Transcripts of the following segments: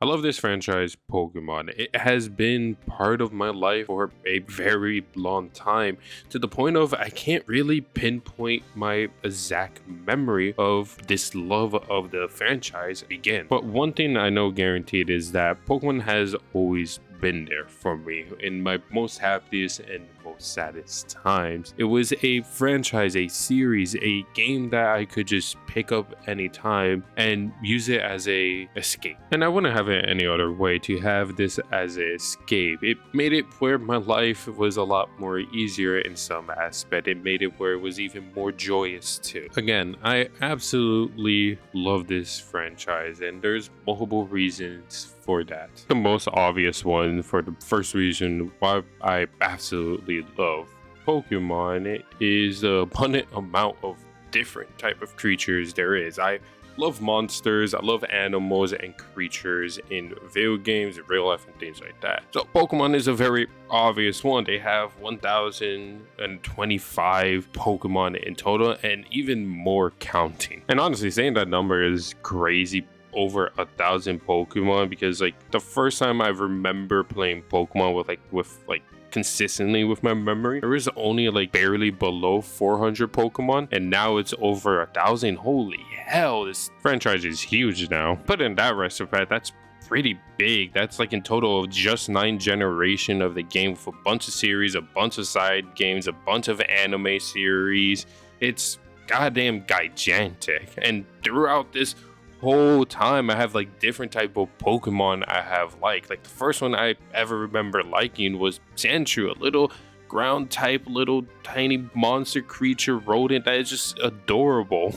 I love this franchise, Pokemon. It has been part of my life for a very long time, to the point of I can't really pinpoint my exact memory of this love of the franchise again. But one thing I know guaranteed is that Pokemon has always been there for me in my most happiest and most saddest times. It was a franchise, a series, a game that I could just pick up anytime and use it as a escape. And I wouldn't have it any other way to have this as an escape. It made it where my life was a lot more easier in some aspect. It made it where it was even more joyous too. Again, I absolutely love this franchise, and there's multiple reasons for that. The most obvious one, for the first reason why I absolutely love Pokemon, is the abundant amount of different type of creatures there is. I love monsters, I love animals and creatures in video games, in real life, and things like that. So Pokemon is a very obvious one. They have 1,025 Pokemon in total, and even more counting. And honestly, saying that number is crazy, over 1,000 Pokemon, because like the first time I remember playing Pokemon with consistently with my memory, there was only like barely below 400 Pokemon, and now it's over 1,000. Holy hell, this franchise is huge now. Put in that retrospect, that's pretty big. That's like in total of just 9 generations of the game, with a bunch of series, a bunch of side games, a bunch of anime series. It's goddamn gigantic. And throughout this whole time, I have like different type of Pokemon I have like the first one I ever remember liking was Sandshrew, a little ground type, little tiny monster creature rodent that is just adorable.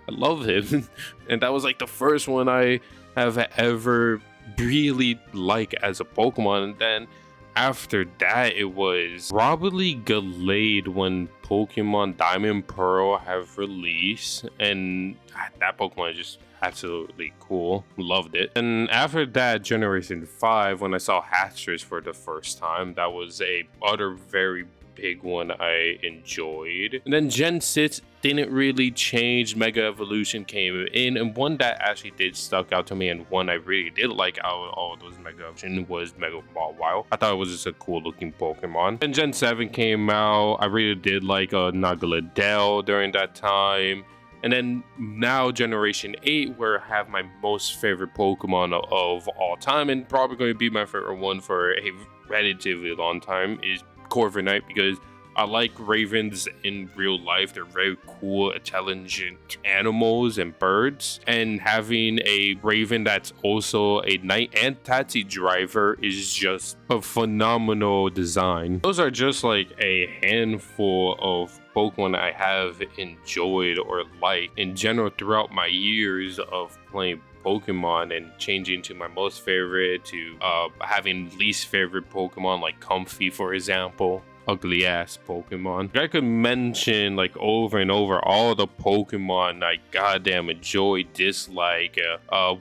I love him. And that was like the first one I have ever really like as a Pokemon. And then after that, it was probably Gallade when Pokemon Diamond Pearl have released, and that Pokemon is just absolutely cool. Loved it. And after that, Generation 5, when I saw Hatchers for the first time, that was a other very big one I enjoyed. And then Gen 6 didn't really change. Mega Evolution came in, and one that actually did stuck out to me, and one I really did like out of all those Mega Evolution, was Mega Mawile. I thought it was just a cool looking Pokemon. And Gen 7 came out. I really did like Nagalodel during that time. And then now Generation 8, where I have my most favorite Pokemon of all time, and probably going to be my favorite one for a relatively long time, is Corviknight, because I like ravens in real life. They're very cool, intelligent animals and birds. And having a raven that's also a night and taxi driver is just a phenomenal design. Those are just like a handful of Pokemon I have enjoyed or liked in general throughout my years of playing Pokemon, and changing to my most favorite to having least favorite Pokemon like Comfey, for example. Ugly ass Pokemon. I could mention like over and over all the Pokemon I goddamn enjoy, dislike,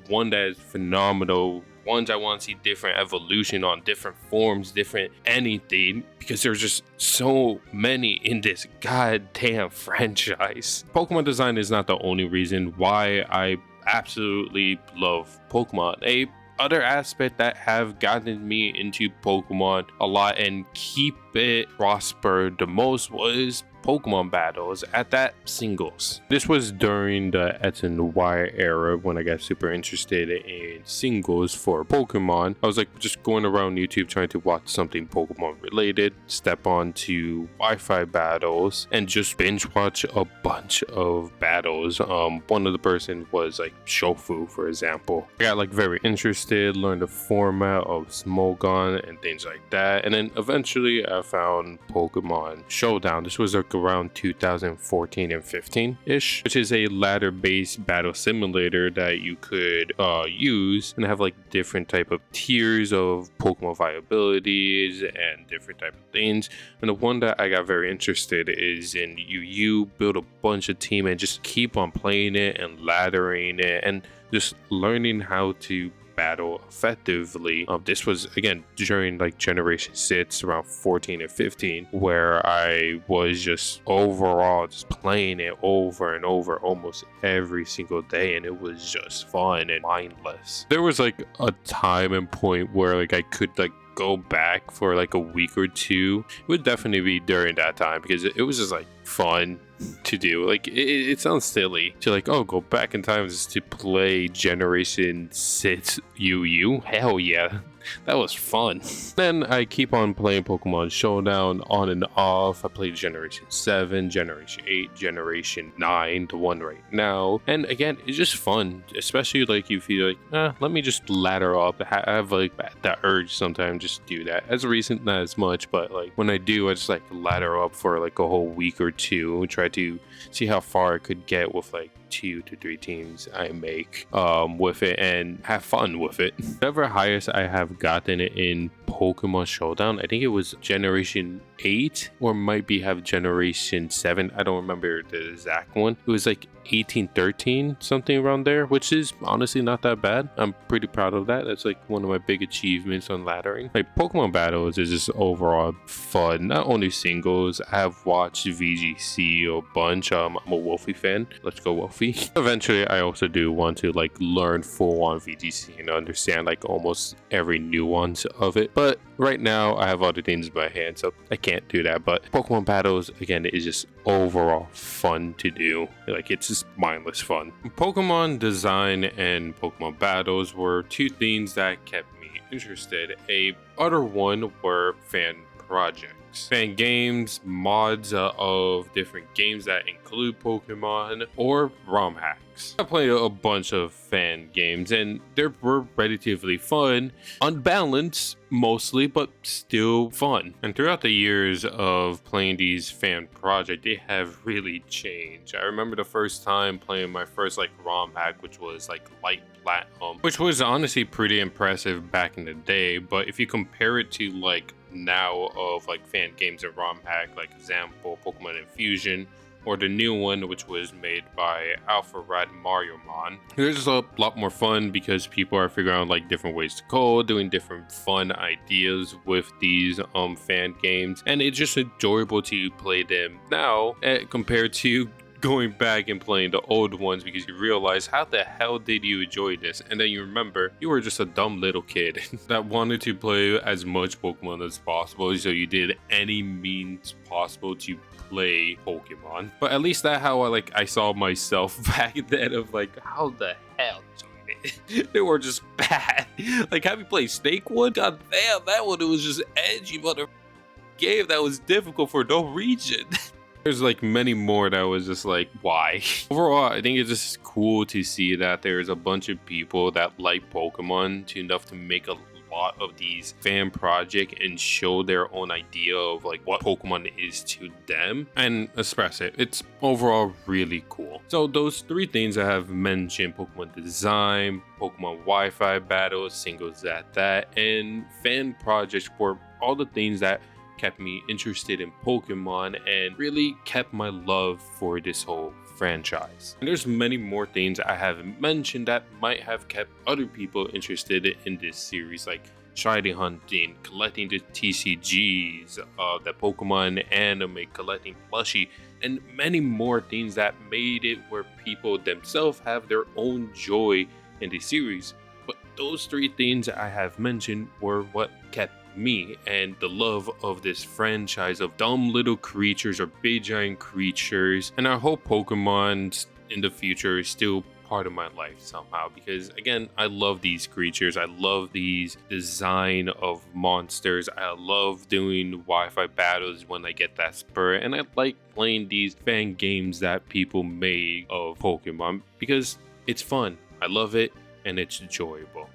one that is phenomenal, ones I want to see different evolution on, different forms, different anything, because there's just so many in this goddamn franchise. Pokemon design is not the only reason why I absolutely love Pokemon. A other aspect that have gotten me into Pokemon a lot and keep it prosper the most was Pokemon battles at that singles. This was during the X and Y era when I got super interested in singles for Pokemon. I was like just going around YouTube trying to watch something Pokemon related, step on to Wi-Fi battles, and just binge watch a bunch of battles. One of the person was like Shofu, for example. I got like very interested, learned the format of Smogon and things like that, and then eventually I found Pokemon Showdown. This was like around 2014 and 15 ish, which is a ladder based battle simulator that you could use and have like different type of tiers of Pokemon viabilities and different type of things. And the one that I got very interested is in you build a bunch of team and just keep on playing it and laddering it and just learning how to battle effectively. This was again during like Generation 6, around 14 and 15, where I was just overall just playing it over and over almost every single day, and it was just fun and mindless. There was like a time and point where like I could like go back for like a week or two. It would definitely be during that time because it was just like fun to do. Like it sounds silly to like, oh, go back in time just to play Generation 6 UU. Hell yeah, that was fun. Then I keep on playing Pokemon Showdown on and off. I played Generation 7, Generation 8, Generation 9, the one right now. And again, it's just fun, especially like you feel like, let me just ladder up. I have like that urge sometimes just do that. As of recent, not as much, but like when I do, I just like ladder up for like a whole week or two, try to see how far I could get with like 2 to 3 teams I make with it and have fun with it. Whatever highest I have gotten in Pokemon Showdown, I think it was Generation 8 or might be have Generation 7. I don't remember the exact one. It was like 1813, something around there, which is honestly not that bad. I'm pretty proud of that. That's like one of my big achievements on laddering. Like Pokemon battles is just overall fun, not only singles. I have watched VGC a bunch. I'm a Wolfie fan. Let's go Wolfie. Eventually I also do want to like learn full on VGC and understand like almost every nuance of it, but right now I have other things in my hand, so I can't do that. But Pokemon battles again is just overall fun to do. Like it's just mindless fun. Pokemon design and Pokemon battles were two things that kept me interested. A other one were fan projects, fan games, mods of different games that include Pokemon, or ROM hacks. I played a bunch of fan games and they were relatively fun, unbalanced mostly, but still fun. And throughout the years of playing these fan projects, they have really changed. I remember the first time playing my first like ROM hack, which was like Light Platinum, which was honestly pretty impressive back in the day. But if you compare it to like now of like fan games and ROM hack, like example Pokemon Infusion, or the new one which was made by Alpha Rad Mariomon, it's just a lot more fun because people are figuring out like different ways to code, doing different fun ideas with these fan games, and it's just enjoyable to play them now compared to going back and playing the old ones, because you realize how the hell did you enjoy this, and then you remember you were just a dumb little kid that wanted to play as much Pokemon as possible, so you did any means possible to play Pokemon. But at least that's how I saw myself back then, of like, how the hell they were just bad. Like, have you played Snake One? God damn, that one, it was just edgy mother game that was difficult for no reason. There's like many more that was just like, why? Overall, I think it's just cool to see that there's a bunch of people that like Pokemon to enough to make a lot of these fan projects and show their own idea of like what Pokemon is to them and express it. It's overall really cool. So those three things I have mentioned: Pokemon design, Pokemon Wi-Fi battles, singles at that, and fan projects, were all the things that kept me interested in Pokemon and really kept my love for this whole franchise. And there's many more things I haven't mentioned that might have kept other people interested in this series, like shiny hunting, collecting the TCGs, the Pokemon anime, collecting plushie, and many more things that made it where people themselves have their own joy in the series. But those three things I have mentioned were what kept me and the love of this franchise of dumb little creatures or big giant creatures. And I hope Pokemon in the future is still part of my life somehow, because again, I love these creatures. I love these design of monsters. I love doing Wi-Fi battles when I get that spur, and I like playing these fan games that people made of Pokemon because it's fun. I love it and it's enjoyable.